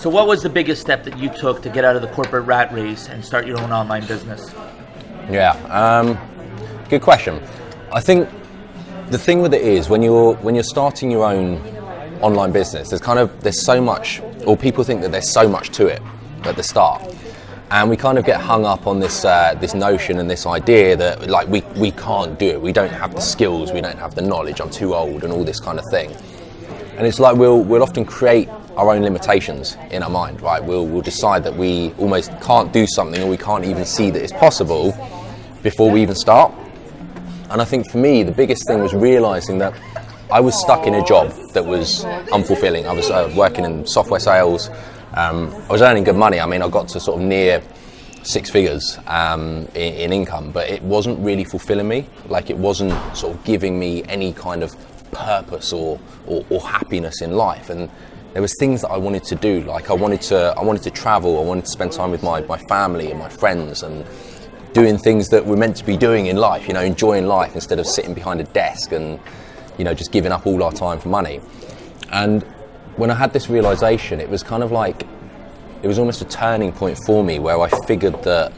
So what was the biggest step that you took to get out of the corporate rat race and start your own online business? Yeah, good question. I think the thing with it is when you're starting your own online business, there's so much, or people think that there's so much to it at the start, and we kind of get hung up on this this notion and this idea that like we can't do it, we don't have the skills, we don't have the knowledge, I'm too old, and all this kind of thing. And it's like we'll often create our own limitations in our mind, right? We'll decide that we almost can't do something, or we can't even see that it's possible before we even start. And I think for me, the biggest thing was realizing that I was stuck in a job that was unfulfilling. I was working in software sales. I was earning good money. I mean, I got to sort of near six figures in income, but it wasn't really fulfilling me. Like, it wasn't sort of giving me any kind of purpose or happiness in life. And there was things that I wanted to do. Like, I wanted to travel. I wanted to spend time with my family and my friends, and doing things that we're meant to be doing in life, you know, enjoying life instead of sitting behind a desk and, you know, just giving up all our time for money. And when I had this realization, it was kind of like, it was almost a turning point for me, where I figured that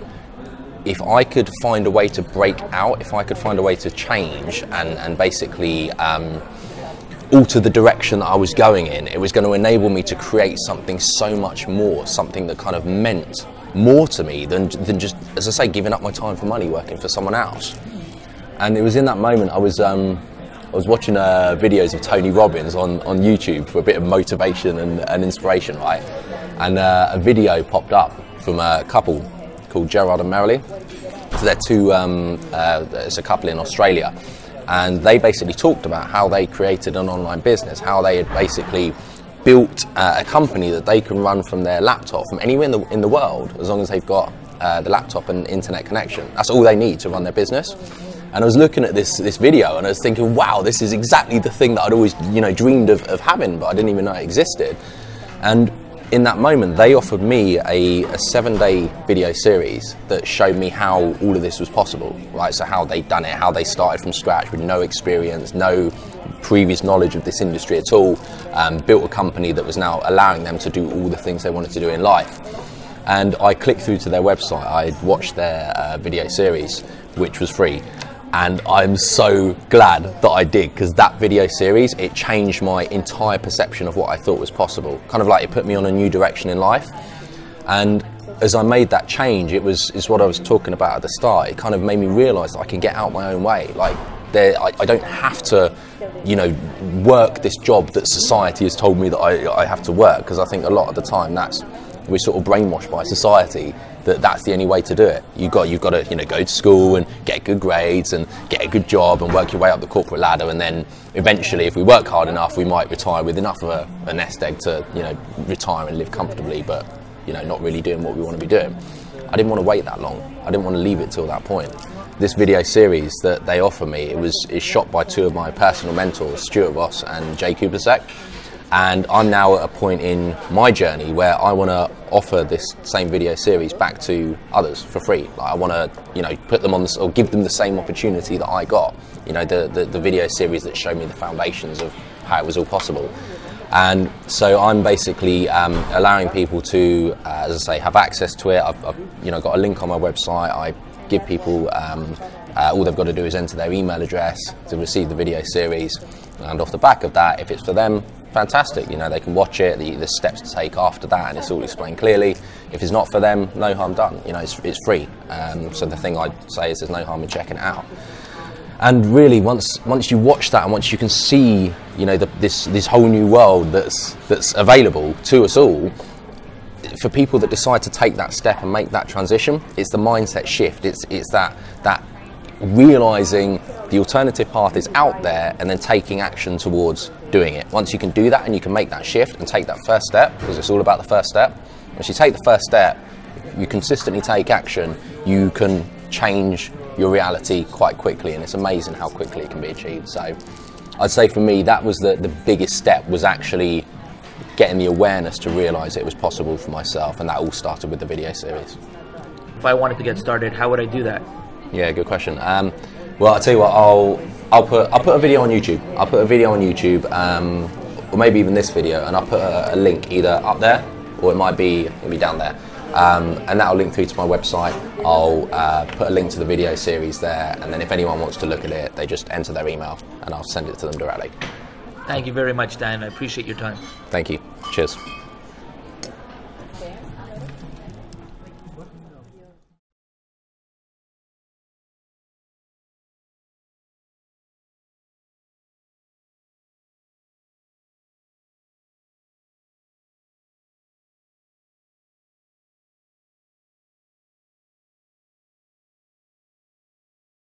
if I could find a way to break out, if I could find a way to change and basically alter the direction that I was going in, it was going to enable me to create something so much more, something that kind of meant more to me than just, as I say, giving up my time for money working for someone else. And it was in that moment I was watching videos of Tony Robbins on YouTube for a bit of motivation and inspiration, right? And a video popped up from a couple called Gerard and Marilee. So they're two, it's a couple in Australia, and they basically talked about how they created an online business, how they had basically built a company that they can run from their laptop from anywhere in the world, as long as they've got the laptop and internet connection. That's all they need to run their business. And I was looking at this video and I was thinking, wow, this is exactly the thing that I'd always, you know, dreamed of having, but I didn't even know it existed. And in that moment, they offered me a 7-day video series that showed me how all of this was possible, right? So how they'd done it, how they started from scratch with no experience, no previous knowledge of this industry at all, built a company that was now allowing them to do all the things they wanted to do in life. And I clicked through to their website. I watched their video series, which was free. And I'm so glad that I did, because that video series, it changed my entire perception of what I thought was possible. Kind of like it put me on a new direction in life. And as I made that change, it's what I was talking about at the start. It kind of made me realize that I can get out my own way. Like, I don't have to, you know, work this job that society has told me that I have to work, because I think a lot of the time we're sort of brainwashed by society that that's the only way to do it. You've got to, you know, go to school and get good grades and get a good job and work your way up the corporate ladder, and then eventually, if we work hard enough, we might retire with enough of a nest egg to, you know, retire and live comfortably, but, you know, not really doing what we want to be doing. I didn't want to wait that long. I didn't want to leave it till that point. This video series that they offer me, is shot by two of my personal mentors, Stuart Ross and Jay Kublasek. And I'm now at a point in my journey where I want to offer this same video series back to others for free. Like, I want to, you know, put them on this, or give them the same opportunity that I got. You know, the video series that showed me the foundations of how it was all possible. And so I'm basically allowing people to, as I say, have access to it. I've you know, got a link on my website. I give people, all they've got to do is enter their email address to receive the video series. And off the back of that, if it's for them, fantastic, you know, they can watch it, the steps to take after that, and it's all explained clearly. If it's not for them, no harm done, you know, it's free. So the thing I'd say is there's no harm in checking it out. And really, once you watch that, and once you can see, you know, this whole new world that's available to us all, for people that decide to take that step and make that transition, it's the mindset shift. It's that realizing the alternative path is out there, and then taking action towards doing it. Once you can do that and you can make that shift and take that first step, because it's all about the first step. Once you take the first step, you consistently take action, you can change your reality quite quickly, and it's amazing how quickly it can be achieved. So I'd say for me, that was the biggest step, was actually getting the awareness to realize it was possible for myself, and that all started with the video series. If I wanted to get started, how would I do that? Yeah, good question. Well, I'll tell you what, I'll put a video on YouTube. I'll put a video on YouTube, or maybe even this video, and I'll put a link either up there or it might be down there. And that'll link through to my website. I'll put a link to the video series there, and then if anyone wants to look at it, they just enter their email and I'll send it to them directly. Thank you very much, Dan. I appreciate your time. Thank you. Cheers.